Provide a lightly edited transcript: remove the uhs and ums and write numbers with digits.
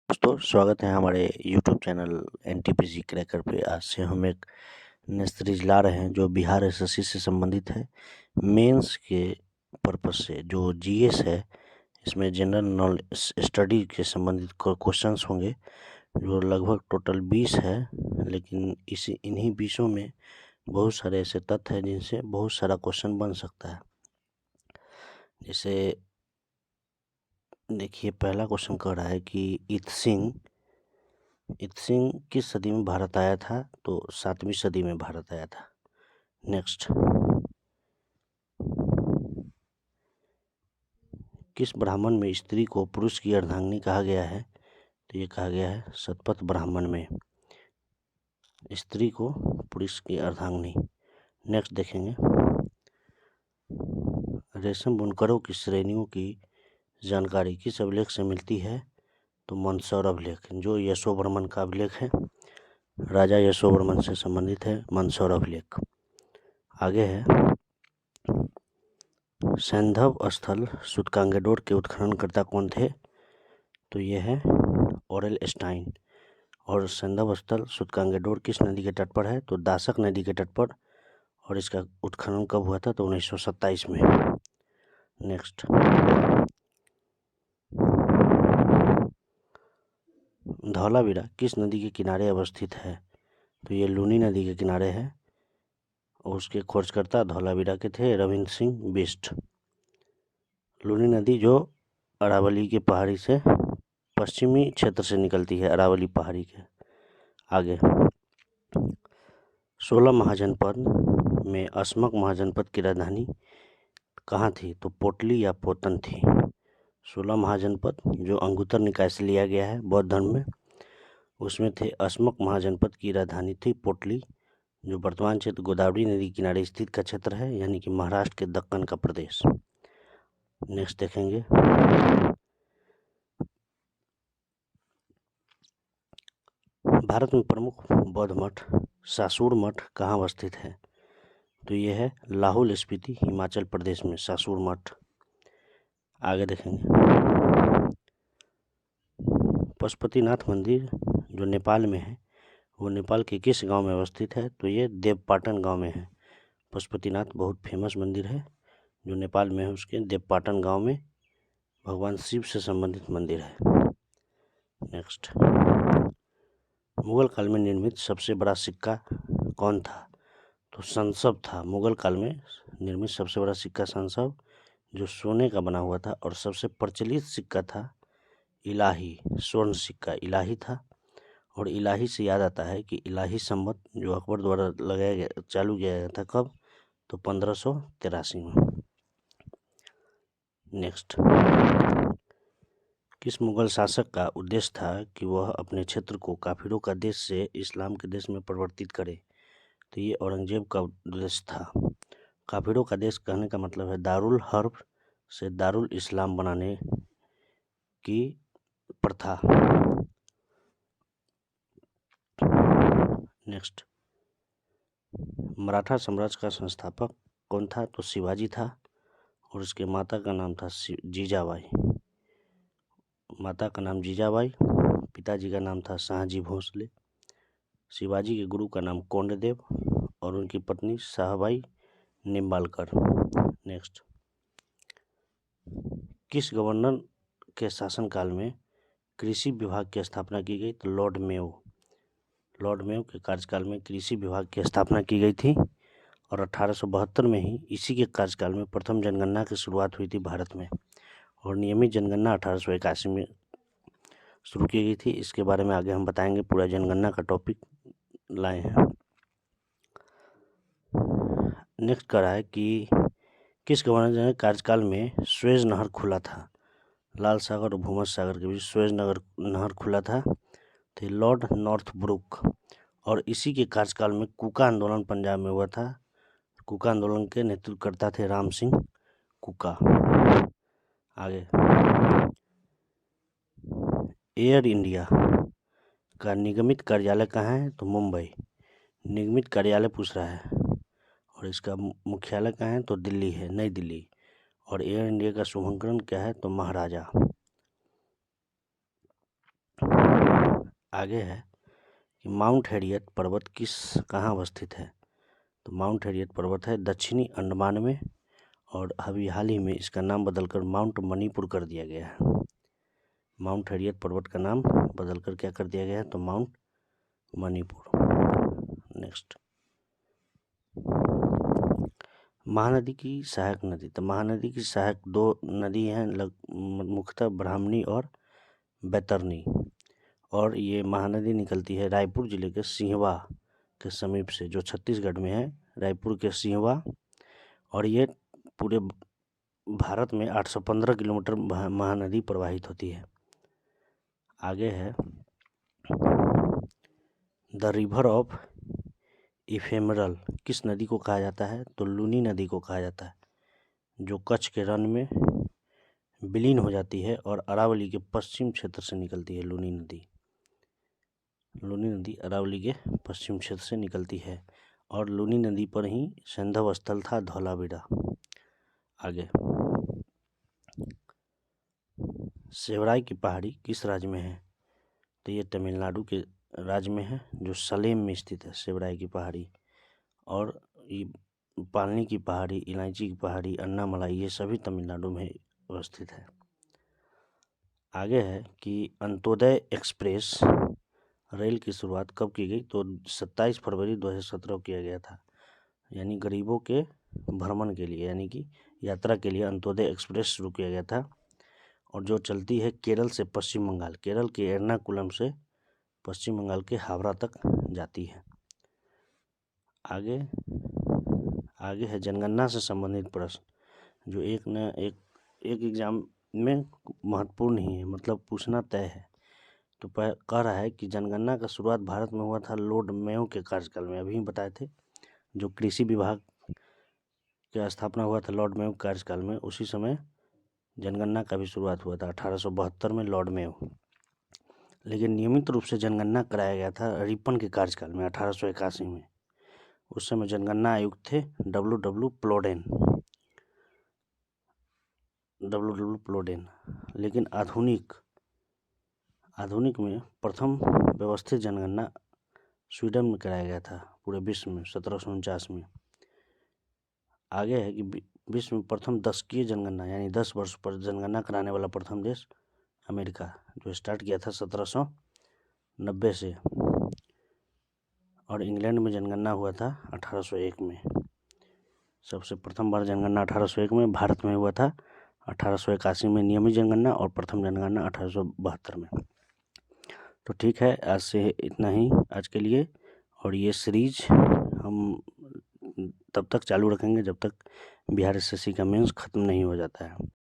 दोस्तों स्वागत है हमारे YouTube चैनल एनटीपीसी क्रैकर पे। आज से हम एक नई सीरीज ला रहे हैं जो बिहार एसएससी से संबंधित है। मेंस के पर्पस से जो जीएस है, इसमें जनरल नॉलेज स्टडी के संबंधित क्वेश्चंस होंगे जो लगभग टोटल 20 है। लेकिन इन्हीं 20 में बहुत सारे ऐसे तथ्य हैं जिनसे बहुत सारा क्वेश्चन बन सकता है। जैसे देखिए, पहला क्वेश्चन कह रहा है कि इत्सिंग किस सदी में भारत आया था? तो 7वीं सदी में भारत आया था। नेक्स्ट, किस ब्राह्मण में स्त्री को पुरुष की अर्धांगिनी कहा गया है? तो ये कहा गया है शतपथ ब्राह्मण में स्त्री को पुरुष की अर्धांगिनी। नेक्स्ट देखेंगे, रेशम बुनकरों की श्रेणियों की जानकारी किस अभिलेख से मिलती है? तो मंदसौर अभिलेख, जो यशोवर्मन का अभिलेख है, राजा यशोवर्मन से संबंधित है मंदसौर अभिलेख। आगे है, सैंधव स्थल सूतकांगेडोर के उत्खननकर्ता कौन थे? तो ये है ओरेल स्टाइन। और सैंधव स्थल सूतकांगेडोर किस नदी के तट पर है? तो दासक नदी के तट पर। और इसका उत्खनन कब हुआ था? तो 1927 में। नेक्स्ट, धौलावीरा किस नदी के किनारे अवस्थित है? तो ये लूनी नदी के किनारे है और उसके खोजकर्ता धौलावीरा के थे रविंद्र सिंह बिष्ट। लूनी नदी जो अरावली के पहाड़ी से पश्चिमी क्षेत्र से निकलती है, अरावली पहाड़ी के। आगे, 16 महाजनपद में असमक महाजनपद की राजधानी कहाँ थी? तो पोटली या पोतन थी। 16 महाजनपद जो अंगुत्तर निकाय से लिया गया है बौद्ध धर्म में, उसमें थे असमक महाजनपद की राजधानी थी पोटली, जो वर्तमान क्षेत्र गोदावरी नदी किनारे स्थित का क्षेत्र है, यानी कि महाराष्ट्र के दक्कन का प्रदेश। नेक्स्ट देखेंगे, भारत में प्रमुख बौद्ध मठ सासुर मठ कहाँ अवस्थित है? तो ये है लाहौल स्पीति, हिमाचल प्रदेश में सासुर मठ। आगे देखेंगे, पशुपतिनाथ मंदिर जो नेपाल में है, वो नेपाल के किस गांव में अवस्थित है? तो ये देवपाटन गांव में है। पशुपतिनाथ बहुत फेमस मंदिर है जो नेपाल में है, उसके देवपाटन गांव में भगवान शिव से संबंधित मंदिर है। नेक्स्ट, मुगल काल में निर्मित सबसे बड़ा सिक्का कौन था? तो संसव था। मुगल काल में निर्मित सबसे बड़ा सिक्का संसव, जो सोने का बना हुआ था। और सबसे प्रचलित सिक्का था इलाही, स्वर्ण सिक्का इलाही था। और इलाही से याद आता है कि इलाही संवत जो अकबर द्वारा लगाया गया, चालू किया गया था कब? तो 1583 में। नेक्स्ट, किस मुगल शासक का उद्देश्य था कि वह अपने क्षेत्र को काफिरों का देश से इस्लाम के देश में परिवर्तित करे? तो ये औरंगजेब का उद्देश्य था। काफिरों का देश कहने का मतलब है दारुल हर्ब से दारुल इस्लाम बनाने की प्रथा। नेक्स्ट, मराठा साम्राज्य का संस्थापक कौन था? तो शिवाजी था। और उसके माता का नाम था जीजाबाई। माता का नाम जीजाबाई, पिताजी का नाम था शाहजी भोसले। शिवाजी के गुरु का नाम कोंडदेव और उनकी पत्नी साहबाई निम्बालकर। नेक्स्ट, किस गवर्नर के शासनकाल में कृषि विभाग की स्थापना की गई? तो लॉर्ड मेयो के कार्यकाल में कृषि विभाग की स्थापना की गई थी। और 1872 में ही इसी के कार्यकाल में प्रथम जनगणना की शुरुआत हुई थी भारत में। और नियमित जनगणना 1881 में शुरू की गई थी। इसके बारे में आगे हम बताएंगे, पूरा जनगणना का टॉपिक लाए हैं। नेक्स्ट कर रहा है कि किस गवर्नर के कार्यकाल में सुएज नहर खुला था? लाल सागर और भूमध्य सागर के बीच सुएज नहर खुला था, तो लॉर्ड नॉर्थब्रुक। और इसी के कार्यकाल में कूका आंदोलन पंजाब में हुआ था। कूका आंदोलन के नेतृत्वकर्ता थे राम सिंह कूका। आगे, एयर इंडिया का निगमित कार्यालय कहाँ है? तो मुंबई। निगमित कार्यालय पूछ रहा है। और इसका मुख्यालय कहाँ है? तो दिल्ली है, नई दिल्ली। और एयर इंडिया का शुभारंभ क्या है? तो महाराजा। आगे है कि माउंट हैरियट पर्वत कहाँ अवस्थित है। तो माउंट हैरियट पर्वत है दक्षिणी अंडमान में, और अभी हाल ही में इसका नाम बदलकर माउंट मणिपुर कर दिया गया है। माउंट हैरियट पर्वत का नाम बदलकर क्या कर दिया गया है, तो माउंट मणिपुर। नेक्स्ट, महानदी की सहायक नदी। तो महानदी की सहायक दो नदी हैं मुख्यतः ब्राह्मणी और बैतरनी, और ये महानदी निकलती है रायपुर जिले के सिंहवा के समीप से, जो छत्तीसगढ़ में है, रायपुर के सिंहवा। और ये पूरे भारत में 815 किलोमीटर महानदी प्रवाहित होती है। आगे है द रिवर ऑफ इफेमरल किस नदी को कहा जाता है, तो लूनी नदी को कहा जाता है, जो कच्छ के रण में विलीन हो जाती है और अरावली के पश्चिम क्षेत्र से निकलती है। लूनी नदी अरावली के पश्चिम क्षेत्र से निकलती है, और लूनी नदी पर ही सैंधव स्थल था धौलावीरा। आगे, सेवराई की पहाड़ी किस राज्य में है, तो ये तमिलनाडु के राज्य में है, जो सलेम में स्थित है सेवराई की पहाड़ी। और ये पालनी की पहाड़ी, इलायची की पहाड़ी, अन्नामलाई, ये सभी तमिलनाडु में अवस्थित है। आगे है कि अंत्योदय एक्सप्रेस रेल की शुरुआत कब की गई, तो 27 फरवरी 2017 को किया गया था, यानी गरीबों के भ्रमण के लिए, यानी कि यात्रा के लिए अंत्योदय एक्सप्रेस शुरू किया गया था, और जो चलती है केरल से पश्चिम बंगाल, केरल के एर्नाकुलम से पश्चिम बंगाल के हावड़ा तक जाती है। आगे है जनगणना से संबंधित प्रश्न, जो एक एग्जाम में महत्वपूर्ण ही है, मतलब पूछना तय है। तो कह रहा है कि जनगणना का शुरुआत भारत में हुआ था लॉर्ड मेयो के कार्यकाल में। अभी बताए थे, जो कृषि विभाग की स्थापना हुआ था लॉर्ड मेयो के कार्यकाल में, उसी समय जनगणना का भी शुरुआत हुआ था 1872 में लॉर्ड मेयो। लेकिन नियमित रूप से जनगणना कराया गया था रिपन के कार्यकाल में 1881 में। उस समय जनगणना आयुक्त थे डब्ल्यू प्लोडेन। लेकिन आधुनिक में प्रथम व्यवस्थित जनगणना स्वीडन में कराया गया था पूरे विश्व में 1749 में। आगे है कि विश्व में प्रथम दशकीय जनगणना, यानी 10 वर्ष पर जनगणना कराने वाला प्रथम देश अमेरिका, जो स्टार्ट किया था 1790 से, और इंग्लैंड में जनगणना हुआ था 1801 में। सबसे प्रथम बार जनगणना 1801 में, भारत में हुआ था 1881 में नियमित जनगणना, और प्रथम जनगणना 1872 में। तो ठीक है, आज से इतना ही आज के लिए, और ये सीरीज हम तब तक चालू रखेंगे जब तक बिहार एसएससी का मेंस ख़त्म नहीं हो जाता है।